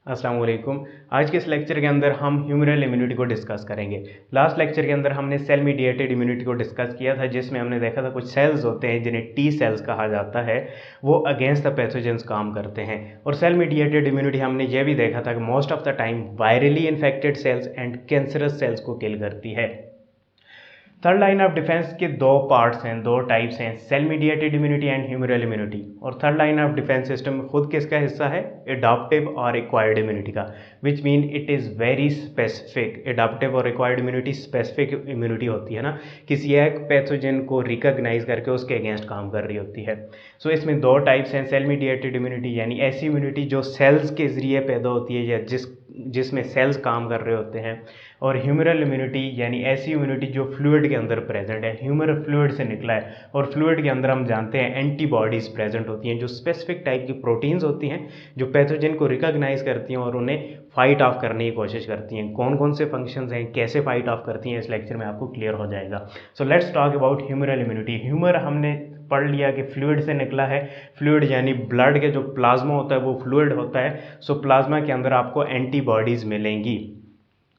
अस्सलाम वालेकुम। आज के इस लेक्चर के अंदर हम ह्यूमरल इम्यूनिटी को डिस्कस करेंगे। लास्ट लेक्चर के अंदर हमने सेल मीडिएटेड इम्यूनिटी को डिस्कस किया था, जिसमें हमने देखा था कुछ सेल्स होते हैं जिन्हें टी सेल्स कहा जाता है, वो अगेंस्ट द पैथोजेंस काम करते हैं। और सेल मीडिएटेड इम्यूनिटी हमने ये भी देखा था कि most of the time virally infected cells and cancerous cells को किल करती है। थर्ड लाइन ऑफ डिफेंस के दो पार्ट्स हैं, दो टाइप्स हैं, cell mediated immunity and humoral immunity. और third line of defence system खुद किसका हिस्सा है? एडाप्टिव और एक्वायर्ड इम्यूनिटी का, which mean it is very specific. Adaptive और एक्वायर्ड इम्यूनिटी स्पेसिफिक इम्यूनिटी होती है ना, किसी एक पैथोजन को रिकॉग्नाइज करके उसके अगेंस्ट काम कर रही होती है। सो इसमें दो टाइप्स हैं, सेल मीडिएटेड इम्यूनिटी यानी ऐसी इम्यूनिटी जो सेल्स के ज़रिए पैदा होती है या जिसमें सेल्स काम कर रहे होते हैं, और ह्यूमरल इम्यूनिटी यानी ऐसी इम्यूनिटी जो फ्लूइड के अंदर प्रेजेंट है। ह्यूमर फ्लूइड से निकला है और फ्लूइड के अंदर हम जानते हैं एंटीबॉडीज़ प्रेजेंट होती हैं, जो स्पेसिफिक टाइप की प्रोटीन्स होती हैं जो पैथोजन को रिकॉग्नाइज करती हैं और उन्हें फाइट ऑफ करने की कोशिश करती हैं। कौन कौन से फंक्शंस हैं, कैसे फाइट ऑफ करती हैं, इस लेक्चर में आपको क्लियर हो जाएगा। So let's talk about humoral immunity. Humour हमने पढ़ लिया कि फ्लूइड से निकला है। फ्लूइड यानी ब्लड के जो प्लाज्मा होता है वो फ्लूइड होता है। सो प्लाज्मा के अंदर आपको एंटीबॉडीज़ मिलेंगी।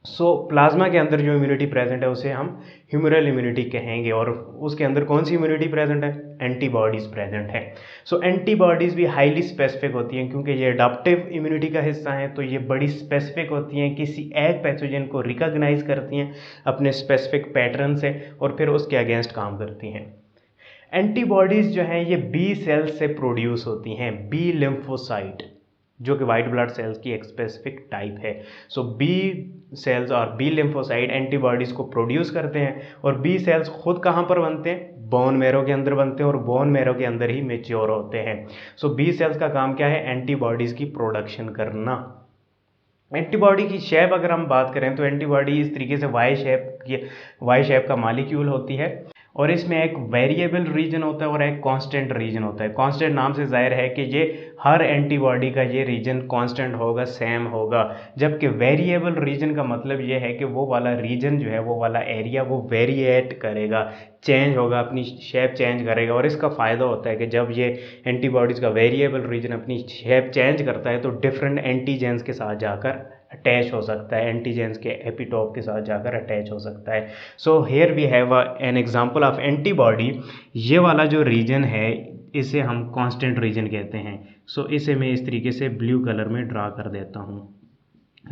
सो प्लाज्मा के अंदर जो इम्यूनिटी प्रेजेंट है उसे हम ह्यूमरल इम्यूनिटी कहेंगे। और उसके अंदर कौन सी इम्यूनिटी प्रेजेंट है? एंटीबॉडीज़ प्रेजेंट है। सो एंटीबॉडीज़ भी हाईली स्पेसिफिक होती हैं, क्योंकि ये अडॉप्टिव इम्यूनिटी का हिस्सा हैं, तो ये बड़ी स्पेसिफिक होती हैं, किसी एक पैथोजन को रिकॉग्नाइज करती हैं अपने स्पेसिफिक पैटर्न से और फिर उसके अगेंस्ट काम करती हैं। एंटीबॉडीज़ जो हैं ये बी सेल्स से प्रोड्यूस होती हैं, बी लिम्फोसाइट, जो कि वाइट ब्लड सेल्स की एक स्पेसिफिक टाइप है। सो बी सेल्स और बी लिम्फोसाइट एंटीबॉडीज़ को प्रोड्यूस करते हैं। और बी सेल्स खुद कहाँ पर बनते हैं? बोन मैरो के अंदर बनते हैं और बोन मैरो के अंदर ही मेच्योर होते हैं। सो बी सेल्स का काम क्या है? एंटीबॉडीज़ की प्रोडक्शन करना। एंटीबॉडी की शेप अगर हम बात करें तो एंटीबॉडी इस तरीके से वाई शेप का मॉलिक्यूल होती है, और इसमें एक वेरिएबल रीजन होता है और एक कांस्टेंट रीजन होता है। कांस्टेंट नाम से जाहिर है कि ये हर एंटीबॉडी का ये रीजन कांस्टेंट होगा, सेम होगा, जबकि वेरिएबल रीजन का मतलब ये है कि वो वाला रीजन जो है, वो वाला एरिया वो वेरिएट करेगा, चेंज होगा, अपनी शेप चेंज करेगा। और इसका फ़ायदा होता है कि जब ये एंटीबॉडीज़ का वेरिएबल रीजन अपनी शेप चेंज करता है तो डिफरेंट एंटीजेंस के साथ जाकर अटैच हो सकता है, एंटीजेंस के एपिटोप के साथ जाकर अटैच हो सकता है। So here we have an example of antibody. ये वाला जो रीजन है इसे हम कांस्टेंट रीजन कहते हैं। सो इसे मैं इस तरीके से ब्लू कलर में ड्रा कर देता हूँ।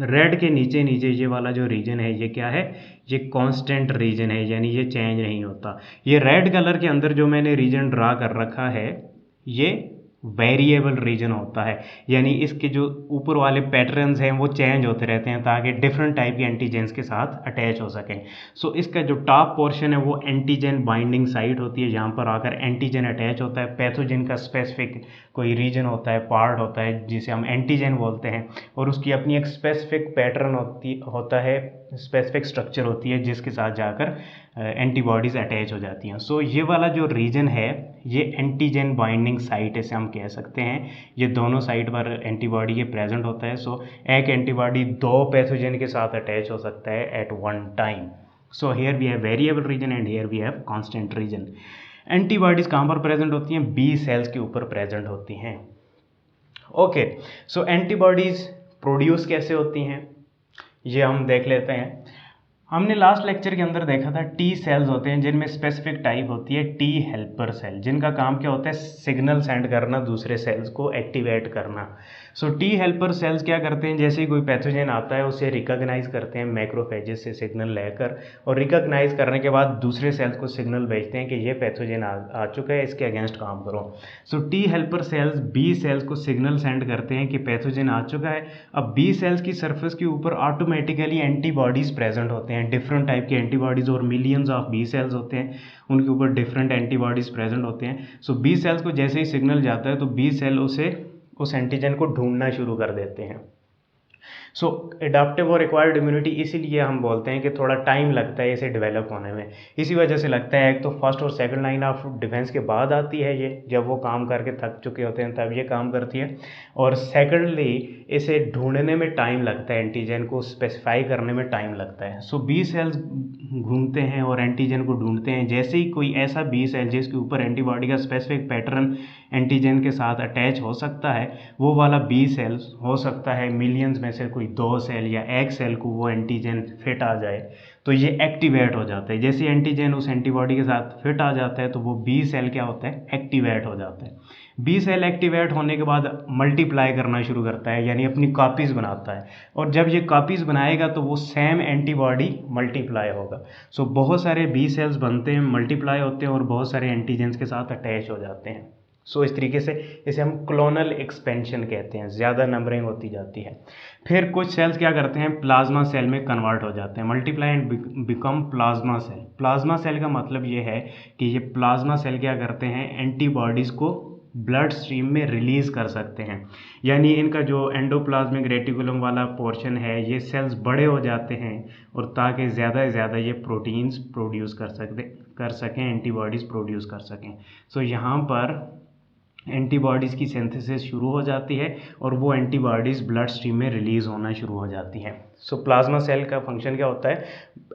रेड के नीचे नीचे ये वाला जो रीजन है ये क्या है? ये कांस्टेंट रीजन है, यानी ये चेंज नहीं होता। ये रेड कलर के अंदर जो मैंने रीजन ड्रा कर रखा है ये वेरिएबल रीजन होता है, यानी इसके जो ऊपर वाले पैटर्न्स हैं वो चेंज होते रहते हैं ताकि डिफरेंट टाइप के एंटीजेंस के साथ अटैच हो सकें। सो इसका जो टॉप पोर्शन है वो एंटीजन बाइंडिंग साइट होती है, जहाँ पर आकर एंटीजन अटैच होता है। पैथोजन का स्पेसिफिक कोई रीजन होता है, पार्ट होता है, जिसे हम एंटीजन बोलते हैं, और उसकी अपनी एक स्पेसिफिक पैटर्न होता है, स्पेसिफिक स्ट्रक्चर होती है, जिसके साथ जाकर एंटीबॉडीज़ अटैच हो जाती हैं। सो ये वाला जो रीजन है ये एंटीजन बाइंडिंग साइट इसे हम कह सकते हैं। ये दोनों साइट पर एंटीबॉडी के प्रेजेंट होता है। सो एक एंटीबॉडी दो पैथोजन के साथ अटैच हो सकता है at one time. So here we have variable region and here we have constant region. Antibodies कहाँ पर प्रेजेंट होती हैं? बी सेल्स के ऊपर प्रेजेंट होती हैं। ओके, सो एंटीबॉडीज़ प्रोड्यूस कैसे होती हैं ये हम देख लेते हैं। हमने लास्ट लेक्चर के अंदर देखा था टी सेल्स होते हैं जिनमें स्पेसिफिक टाइप होती है टी हेल्पर सेल, जिनका काम क्या होता है? सिग्नल सेंड करना, दूसरे सेल्स को एक्टिवेट करना। सो टी हेल्पर सेल्स क्या करते हैं? जैसे ही कोई पैथोजन आता है उसे रिकॉग्नाइज करते हैं मैक्रोफेजेस से सिग्नल लेकर, और रिकॉग्नाइज करने के बाद दूसरे सेल्स को सिग्नल भेजते हैं कि ये पैथोजन आ चुका है, इसके अगेंस्ट काम करो। So T helper cells B cells को सिग्नल सेंड करते हैं कि पैथोजन आ चुका है। अब बी सेल्स की सरफेस के ऊपर ऑटोमेटिकली एंटीबॉडीज़ प्रेजेंट होते हैं, डिफरेंट टाइप के एंटीबॉडीज़, और मिलियंस ऑफ बी सेल्स होते हैं, उनके ऊपर डिफरेंट एंटीबॉडीज़ प्रेजेंट होते हैं। सो बी सेल्स को जैसे ही सिग्नल जाता है तो बी सेल उस एंटीजन को ढूंढना शुरू कर देते हैं। सो एडाप्टिव और एक्वायर्ड इम्यूनिटी इसीलिए हम बोलते हैं कि थोड़ा टाइम लगता है इसे डेवलप होने में। इसी वजह से लगता है, एक तो फर्स्ट और सेकंड लाइन ऑफ डिफेंस के बाद आती है ये, जब वो काम करके थक चुके होते हैं तब ये काम करती है। और सेकंडली इसे ढूंढने में टाइम लगता है, एंटीजन को स्पेसिफाई करने में टाइम लगता है। सो बी सेल्स घूमते हैं और एंटीजन को ढूंढते हैं। जैसे ही कोई ऐसा बी सेल जिसके ऊपर एंटीबॉडी का स्पेसिफिक पैटर्न एंटीजन के साथ अटैच हो सकता है, वो वाला बी सेल्स हो सकता है मिलियंस में से कोई 2 सेल या 1 सेल को वो एंटीजन फिट आ जाए, तो ये एक्टिवेट हो जाता है। जैसे एंटीजन उस एंटीबॉडी के साथ फिट आ जाता है तो वो बी सेल क्या होता है, एक्टिवेट हो जाता है। बी सेल एक्टिवेट होने के बाद मल्टीप्लाई करना शुरू करता है, यानी अपनी कॉपीज़ बनाता है। और जब ये कॉपीज़ बनाएगा तो वो सेम एंटीबॉडी मल्टीप्लाई होगा। सो बहुत सारे बी सेल्स बनते हैं, मल्टीप्लाई होते हैं और बहुत सारे एंटीजन्स के साथ अटैच हो जाते हैं। सो इस तरीके से इसे हम क्लोनल एक्सपेंशन कहते हैं, ज़्यादा नंबरिंग होती जाती है। फिर कुछ सेल्स क्या करते हैं, प्लाज्मा सेल में कन्वर्ट हो जाते हैं, multiply and become plasma cell. Plasma cell का मतलब ये है कि ये प्लाज्मा सेल क्या करते हैं, एंटीबॉडीज़ को ब्लड स्ट्रीम में रिलीज़ कर सकते हैं। यानी इनका जो एंडोप्लाज्मिक रेटिकुलम वाला पोर्शन है, ये सेल्स बड़े हो जाते हैं और ताकि ज़्यादा से ज़्यादा ये प्रोटीन्स प्रोड्यूस कर सकें, एंटीबॉडीज़ प्रोड्यूस कर सकें। सो यहाँ पर एंटीबॉडीज़ की सिंथेसिस शुरू हो जाती है और वो एंटीबॉडीज़ ब्लड स्ट्रीम में रिलीज़ होना शुरू हो जाती हैं। सो प्लाज्मा सेल का फंक्शन क्या होता है,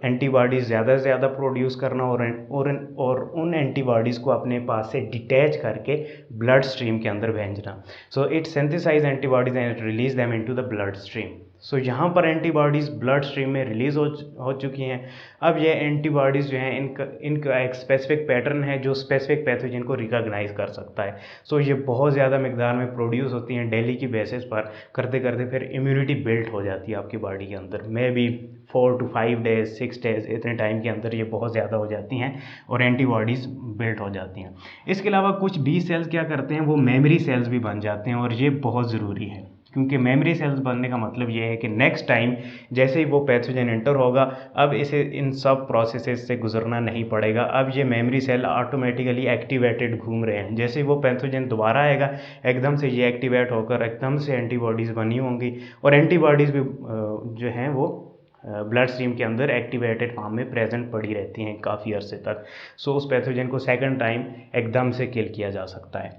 एंटीबॉडीज़ ज़्यादा से ज़्यादा प्रोड्यूस करना और उन एंटीबॉडीज़ को अपने पास से डिटैच करके ब्लड स्ट्रीम के अंदर भेजना। So it synthesize antibodies and release them into the blood stream. So यहाँ पर एंटीबॉडीज़ ब्लड स्ट्रीम में रिलीज़ हो चुकी हैं। अब ये एंटीबॉडीज़ जो हैं, इनका एक स्पेसिफिक पैटर्न है जो स्पेसिफिक पैथोजन को रिकॉग्नाइज कर सकता है। सो ये बहुत ज़्यादा मिकदार में प्रोड्यूस होती हैं डेली की बेसिस पर। करते करते फिर इम्यूनिटी बिल्ट हो जाती है आपकी बॉडी के अंदर। May be 4 to 5 days 6 days इतने टाइम के अंदर ये बहुत ज़्यादा हो जाती हैं और एंटीबॉडीज़ बिल्ट हो जाती हैं। इसके अलावा कुछ बी सेल्स क्या करते हैं, वो मेमोरी सेल्स भी बन जाते हैं और ये बहुत ज़रूरी है, क्योंकि मेमोरी सेल्स बनने का मतलब ये है कि नेक्स्ट टाइम जैसे ही वो पैथोजन एंटर होगा, अब इसे इन सब प्रोसेसेस से गुजरना नहीं पड़ेगा। अब ये मेमोरी सेल ऑटोमेटिकली एक्टिवेटेड घूम रहे हैं। जैसे ही वो पैथोजन दोबारा आएगा, एकदम से ये एक्टिवेट होकर एकदम से एंटीबॉडीज़ बनी होंगी और एंटीबॉडीज़ भी जो हैं वो ब्लड स्ट्रीम के अंदर एक्टिवेटेड फॉर्म में प्रेजेंट पड़ी रहती हैं काफ़ी अरसे तक। सो उस पैथोजन को सेकंड टाइम एकदम से किल किया जा सकता है।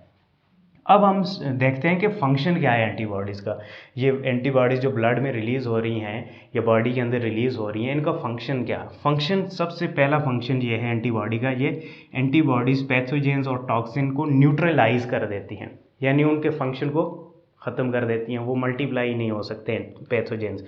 अब हम देखते हैं कि फ़ंक्शन क्या है एंटीबॉडीज़ का। ये एंटीबॉडीज़ जो ब्लड में रिलीज़ हो रही हैं या बॉडी के अंदर रिलीज़ हो रही हैं, इनका फ़ंक्शन क्या। फ़ंक्शन, सबसे पहला फ़ंक्शन ये है एंटीबॉडी का, ये एंटीबॉडीज़ पैथोजेंस और टॉक्सिन को न्यूट्रलाइज कर देती हैं, यानी उनके फंक्शन को ख़त्म कर देती हैं। वो मल्टीप्लाई नहीं हो सकते पैथोजेंस।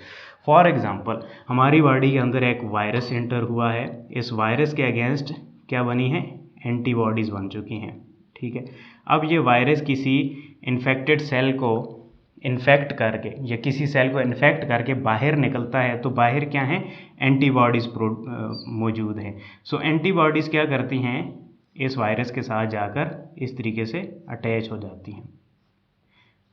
फॉर एग्ज़ाम्पल, हमारी बॉडी के अंदर एक वायरस एंटर हुआ है, इस वायरस के अगेंस्ट क्या बनी है, एंटीबॉडीज़ बन चुकी हैं, ठीक है। अब ये वायरस किसी इन्फेक्टेड सेल को इन्फेक्ट करके या किसी सेल को इन्फेक्ट करके बाहर निकलता है, तो बाहर क्या है, एंटीबॉडीज़ मौजूद हैं। सो एंटीबॉडीज़ क्या करती हैं, इस वायरस के साथ जाकर इस तरीके से अटैच हो जाती हैं,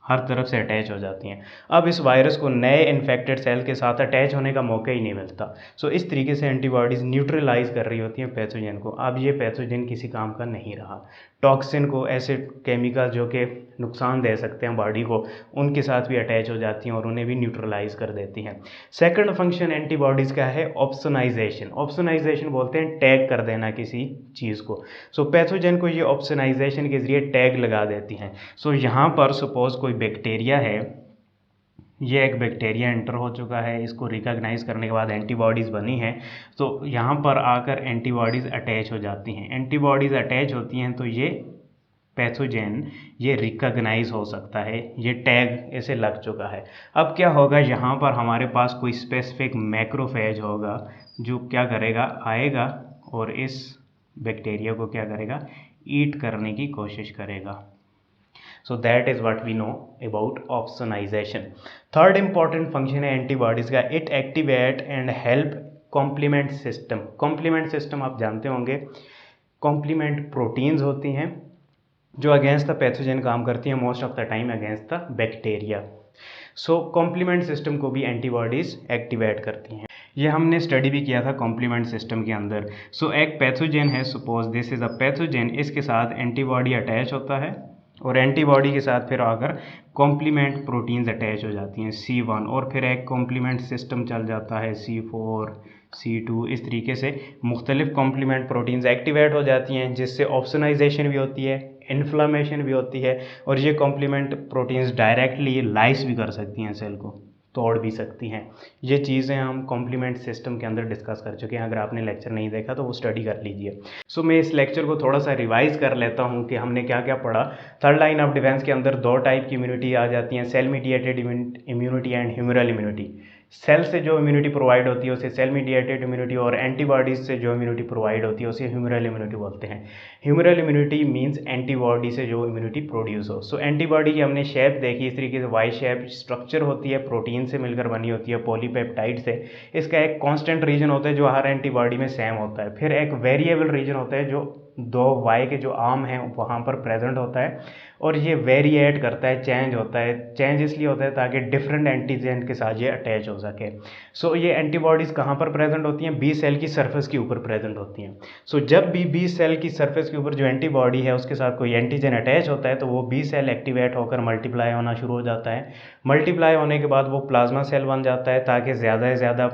हर तरफ से अटैच हो जाती हैं। अब इस वायरस को नए इन्फेक्टेड सेल के साथ अटैच होने का मौका ही नहीं मिलता। सो इस तरीके से एंटीबॉडीज़ न्यूट्रलाइज कर रही होती हैं पैथोजन को। अब ये पैथोजन किसी काम का नहीं रहा। टॉक्सिन को, ऐसे केमिकल जो कि नुकसान दे सकते हैं बॉडी को, उनके साथ भी अटैच हो जाती हैं और उन्हें भी न्यूट्रलाइज कर देती हैं। सेकंड फंक्शन एंटीबॉडीज़ का है ऑप्सोनाइजेशन। ऑप्सोनाइजेशन बोलते हैं टैग कर देना किसी चीज़ को। सो पैथोजन को ये ऑप्सोनाइजेशन के ज़रिए टैग लगा देती हैं। सो यहाँ पर सपोज़ कोई बैक्टीरिया है, ये एक बैक्टीरिया एंटर हो चुका है, इसको रिकॉग्नाइज करने के बाद एंटीबॉडीज़ बनी हैं, तो यहाँ पर आकर एंटीबॉडीज़ अटैच हो जाती हैं। एंटीबॉडीज़ अटैच होती हैं तो ये पैथोजन ये रिकॉग्नाइज हो सकता है, ये टैग इसे लग चुका है। अब क्या होगा, यहाँ पर हमारे पास कोई स्पेसिफिक मैक्रोफेज होगा जो क्या करेगा, आएगा और इस बैक्टीरिया को क्या करेगा, ईट करने की कोशिश करेगा। So that is what we know about opsonization. Third important function है एंटीबॉडीज़ का, it activate and help complement system. complement system आप जानते होंगे, complement proteins होती हैं जो अगेंस्ट द पैथोजन काम करती हैं, most of the time against the bacteria. So complement system को भी एंटीबॉडीज़ एक्टिवेट करती हैं। ये हमने स्टडी भी किया था कॉम्प्लीमेंट सिस्टम के अंदर। सो एक पैथोजन है, suppose this is a pathogen, इसके साथ एंटीबॉडी अटैच होता है और एंटीबॉडी के साथ फिर आकर कॉम्प्लीमेंट प्रोटीन्स अटैच हो जाती हैं C1, और फिर एक कॉम्प्लीमेंट सिस्टम चल जाता है C4, C2, इस तरीके से मुख्तलिफ कॉम्प्लीमेंट प्रोटीन्स एक्टिवेट हो जाती हैं, जिससे ऑप्सोनाइजेशन भी होती है, इन्फ्लामेशन भी होती है, और ये कॉम्प्लीमेंट प्रोटीन्स डायरेक्टली लाइस भी कर सकती हैं, सेल को तोड़ भी सकती हैं। ये चीज़ें हम कॉम्प्लीमेंट सिस्टम के अंदर डिस्कस कर चुके हैं। अगर आपने लेक्चर नहीं देखा तो वो स्टडी कर लीजिए। सो मैं इस लेक्चर को थोड़ा सा रिवाइज कर लेता हूँ कि हमने क्या क्या पढ़ा। थर्ड लाइन ऑफ डिफेंस के अंदर दो टाइप की इम्यूनिटी आ जाती हैं, cell mediated immunity and humoral immunity. Cell से जो इम्यूनिटी प्रोवाइड होती है उसे सेल मीडिएटेड इम्यूनिटी, और एंटीबॉडीज से जो इम्यूनिटी प्रोवाइड होती है उसे ह्यूमरल इम्यूनिटी बोलते हैं। ह्यूमरल इम्यूनिटी मींस एंटीबॉडी से जो इम्यूनिटी प्रोड्यूस हो। सो एंटीबॉडी की हमने शेप देखी, इस तरीके से वाई शेप स्ट्रक्चर होती है, प्रोटीन से मिलकर बनी होती है, पॉलीपेप्टाइड से। इसका एक कांस्टेंट रीजन होता है जो हर एंटीबॉडी में सेम होता है। फिर एक वेरिएबल रीजन होता है जो दो वाई के जो आर्म हैं वहाँ पर प्रेजेंट होता है, और ये वेरिएट करता है, चेंज होता है। चेंज इसलिए होता है ताकि डिफरेंट एंटीजन के साथ ये अटैच हो सके। सो ये एंटीबॉडीज़ कहाँ पर प्रेजेंट होती हैं? बी सेल की सरफेस के ऊपर प्रेजेंट होती हैं। सो जब भी बी सेल की सरफेस के ऊपर जो एंटीबॉडी है उसके साथ कोई एंटीजन अटैच होता है तो वो बी सेल एक्टिवेट होकर मल्टीप्लाई होना शुरू हो जाता है। मल्टीप्लाई होने के बाद वो प्लाज्मा सेल बन जाता है ताकि ज़्यादा से ज़्यादा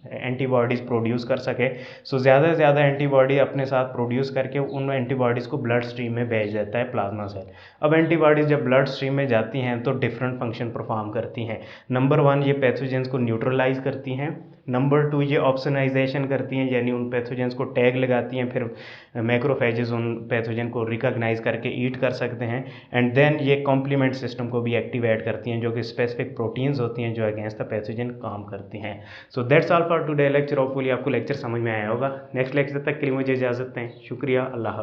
एंटीबॉडीज़ प्रोड्यूस कर सके। सो ज़्यादा से ज़्यादा एंटीबॉडी अपने साथ प्रोड्यूस करके उन एंटीबॉडीज़ को ब्लड स्ट्रीम में भेज देता है प्लाज्मा सेल। अब एंटीबॉडीज़ जब ब्लड स्ट्रीम में जाती हैं तो डिफरेंट फंक्शन परफॉर्म करती हैं। नंबर 1, ये पैथोजेंस को न्यूट्रलाइज करती हैं। नंबर 2, ये ऑप्सोनाइजेशन करती हैं, यानी उन पैथोजेंस को टैग लगाती हैं, फिर मैक्रोफेजेस उन पैथोजन को रिकॉग्नाइज करके ईट कर सकते हैं। एंड देन ये कॉम्प्लीमेंट सिस्टम को भी एक्टिवेट करती हैं, जो कि स्पेसिफिक प्रोटीन्स होती हैं जो अगेंस्ट द पैथोजन काम करती हैं। So that's all for today lecture. Hopefully आपको लेक्चर समझ में आया होगा। नेक्स्ट लेक्चर तक के लिए मुझे इजाज़त दें। शुक्रिया। अल्लाह हाफ़िज़।